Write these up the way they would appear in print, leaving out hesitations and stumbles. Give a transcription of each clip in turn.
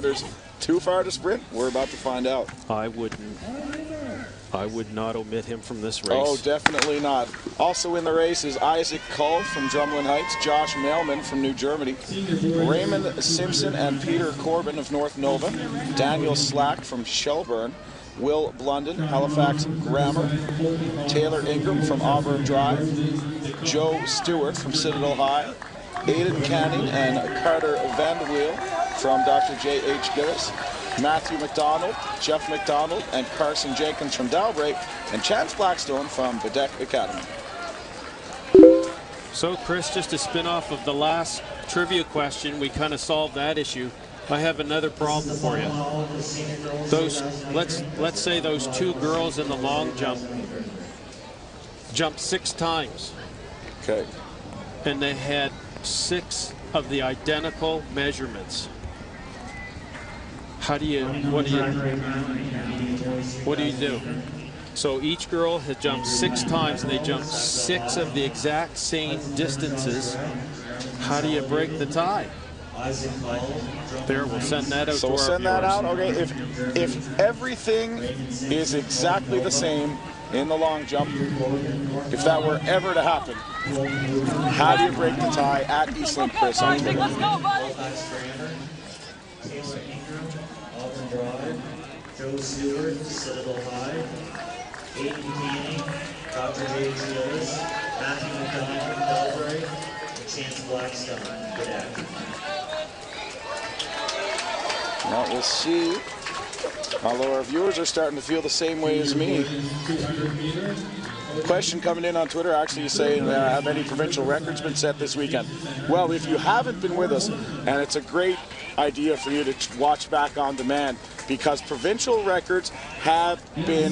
There's too far to sprint. We're about to find out. I would not omit him from this race. Oh, definitely not. Also in the race is Isaac Cull from Drumlin Heights, Josh Mailman from New Germany, Raymond Simpson and Peter Corbin of North Nova, Daniel Slack from Shelburne, Will Blunden, Halifax Grammar, Taylor Ingram from Auburn Drive, Joe Stewart from Citadel High, Aidan Canning and Carter Vanderweel from Dr. J.H. Gillis, Matthew McDonald, Jeff McDonald, and Carson Jenkins from Dalbrae, and Chance Blackstone from Bedeck Academy. So, Chris, just to spin off of the last trivia question, we kind of solved that issue. I have another problem for you. Let's say those two girls in the long jump jumped 6 times. Okay. And they had 6 of the identical measurements. What do you do? So each girl has jumped 6 times and they jumped 6 of the exact same distances. How do you break the tie? There, we'll send that out. So we'll send that out. Okay, if everything is exactly the same in the long jump, if that were ever to happen, how do you break the tie at Eastland, Chris? Let's go, buddy. Joe Stewart, Citadel High, Aidan Canning, Dr. J.H. Gillis, Matthew McDonald, Dalbrae, and Chance Blackstone, Bedeck. Now we'll see. Although our viewers are starting to feel the same way as me. Question coming in on Twitter actually saying, have any provincial records been set this weekend? Well, if you haven't been with us, and it's a great idea for you to watch back on demand, because provincial records have been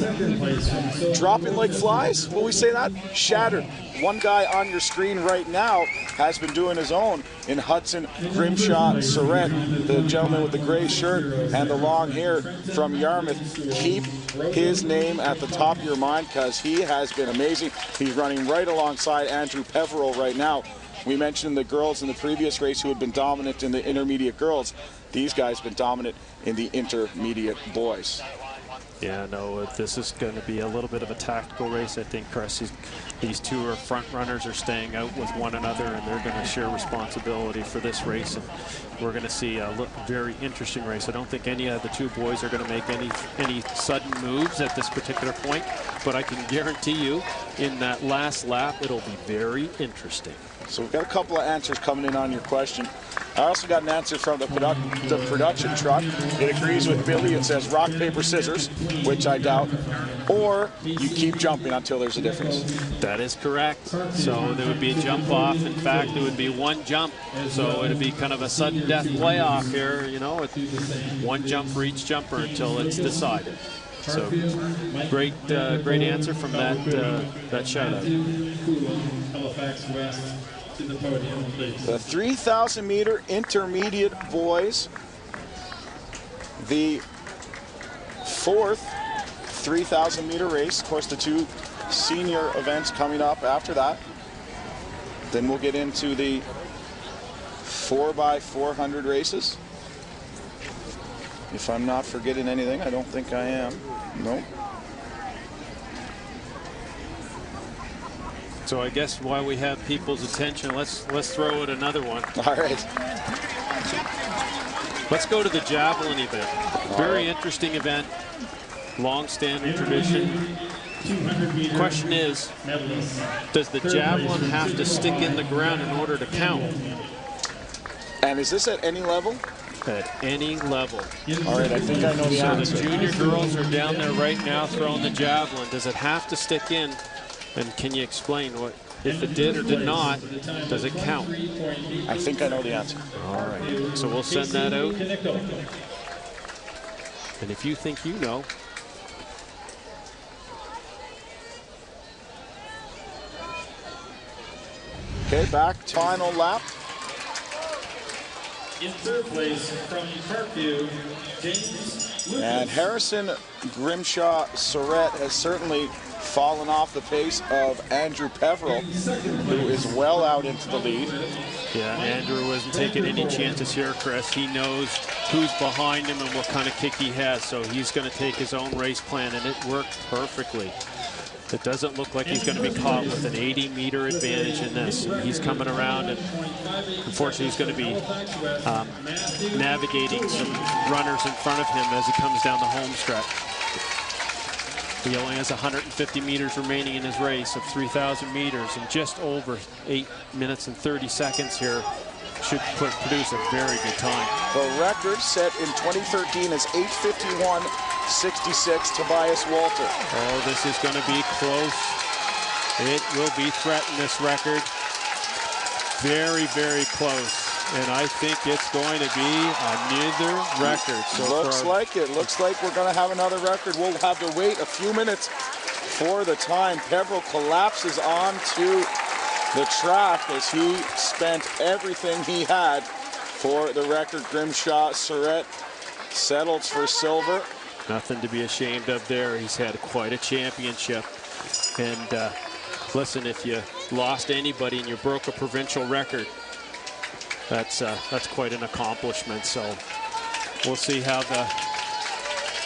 dropping like flies. Will we say that? Shattered. One guy on your screen right now has been doing his own in Hudson Grimshaw Surrett, the gentleman with the gray shirt and the long hair from Yarmouth. Keep his name at the top of your mind because he has been amazing. He's running right alongside Andrew Peverill right now. We mentioned the girls in the previous race who had been dominant in the intermediate girls. These guys have been dominant in the intermediate boys. Yeah, no, this is going to be a little bit of a tactical race, I think, Chris. These two front runners are staying out with one another, and they're going to share responsibility for this race. And we're going to see a very interesting race. I don't think any of the two boys are going to make any sudden moves at this particular point, but I can guarantee you in that last lap, it'll be very interesting. So we've got a couple of answers coming in on your question. I also got an answer from the production truck. It agrees with Billy. It says rock, paper, scissors, which I doubt. Or you keep jumping until there's a difference. That is correct. So there would be a jump off. In fact, there would be one jump. So it would be kind of a sudden death playoff here, you know, with one jump for each jumper until it's decided. So great answer from that shout out. The 3,000 meter intermediate boys, the 4th 3,000 meter race. Of course, the 2 senior events coming up after that. Then we'll get into the 4x400 races. If I'm not forgetting anything, I don't think I am. Nope. So I guess while we have people's attention, let's throw out another one. All right. Let's go to the javelin event. Very interesting event, long-standing tradition. Question is, does the javelin have to stick in the ground in order to count? And is this at any level? At any level. All right, I think I know the answer. So the junior girls are down there right now throwing the javelin. Does it have to stick in? And can you explain what, if it did or did not, does it count? I think I know the answer. All right, so we'll send that out. And if you think you know. Okay, back, final lap. In third place from Parkview, James Lucas. And Harrison Grimshaw Surratt has certainly fallen off the pace of Andrew Peverill, who is well out into the lead. Yeah, Andrew wasn't taking any chances here, Chris. He knows who's behind him and what kind of kick he has, so he's going to take his own race plan, and it worked perfectly. It doesn't look like he's going to be caught with an 80-meter advantage in this. He's coming around, and unfortunately he's going to be navigating some runners in front of him as he comes down the home stretch. He only has 150 meters remaining in his race of 3,000 meters, and just over 8 minutes and 30 seconds here should produce a very good time. The record set in 2013 is 8:51.66, Tobias Walter. Oh, this is going to be close. It will be threatened, this record. Very, very close. And I think it's going to be another record. So looks like it. Looks like we're going to have another record. We'll have to wait a few minutes for the time. Peverill collapses onto the track as he spent everything he had for the record. Grimshaw Surratt settles for silver. Nothing to be ashamed of there. He's had quite a championship. And listen, if you lost anybody and you broke a provincial record, that's quite an accomplishment. So we'll see how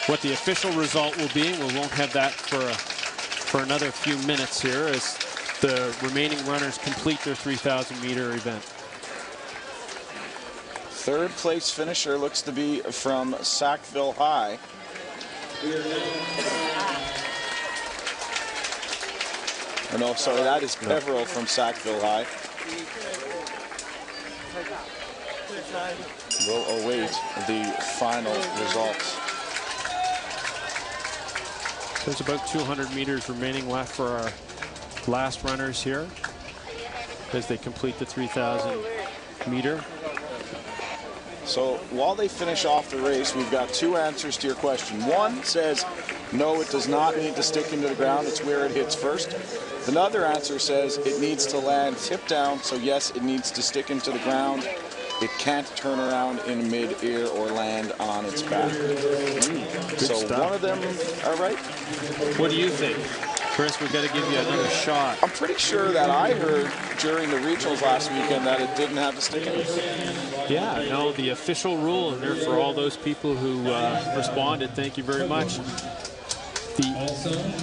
what the official result will be. We won't have that for another few minutes here as the remaining runners complete their 3,000-meter event. Third place finisher looks to be from Sackville High. Oh, no, sorry, that is Peverill from Sackville High. We'll await the final results. There's about 200 meters remaining left for our last runners here as they complete the 3,000-meter. So while they finish off the race, we've got two answers to your question. One says, no, it does not need to stick into the ground. It's where it hits first. Another answer says it needs to land tip down. So yes, it needs to stick into the ground. It can't turn around in mid-air or land on its back. So stuff. One of them are right. What do you think? Chris, we've got to give you another shot. I'm pretty sure that I heard during the regionals last weekend that it didn't have to stick in. Yeah, no, the official rule, and there for all those people who responded, thank you very much.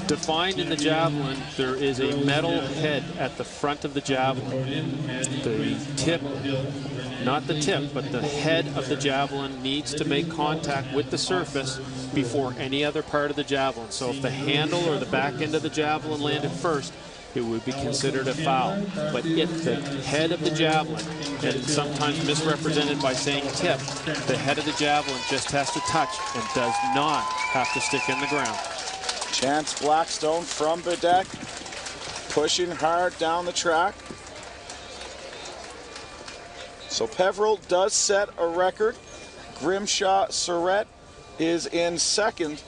Defined in the javelin, there is a metal head at the front of the javelin. The tip, not the tip, but the head of the javelin needs to make contact with the surface before any other part of the javelin. So if the handle or the back end of the javelin landed first, it would be considered a foul. But if the head of the javelin, and sometimes misrepresented by saying tip, the head of the javelin just has to touch and does not have to stick in the ground. Chance Blackstone from Bedeck, pushing hard down the track. So Peverill does set a record. Grimshaw Surratt is in second,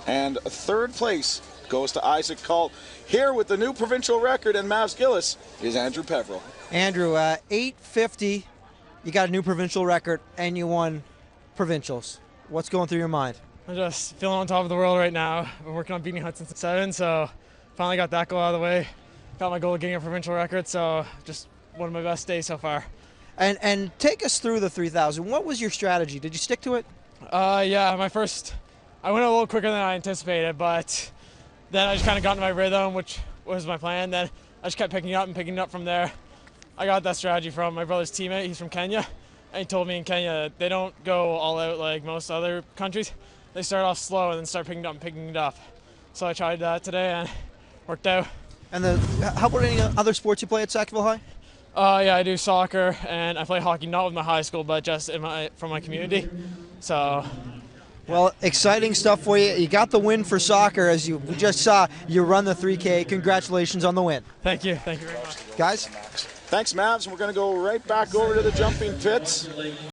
and third place goes to Isaac Cull. Here with the new provincial record and Mavs Gillis is Andrew Peverill. Andrew, 8:50, you got a new provincial record and you won provincials. What's going through your mind? I'm just feeling on top of the world right now. I've been working on beating Hudson 7, so finally got that goal out of the way. Got my goal of getting a provincial record, so just one of my best days so far. And take us through the 3,000. What was your strategy? Did you stick to it? Yeah, I went a little quicker than I anticipated, but then I just kind of got into my rhythm, which was my plan. Then I just kept picking it up from there. I got that strategy from my brother's teammate. He's from Kenya, and he told me in Kenya they don't go all out like most other countries. They start off slow and then start picking it up. So I tried that today and worked out. And how about any other sports you play at Sackville High? Yeah, I do soccer and I play hockey, not with my high school, but just from my community. So, well, exciting stuff for you. You got the win for soccer, as we just saw. You run the 3K. Congratulations on the win. Thank you very much, guys. Thanks, Mavs. We're going to go right back over to the jumping pits.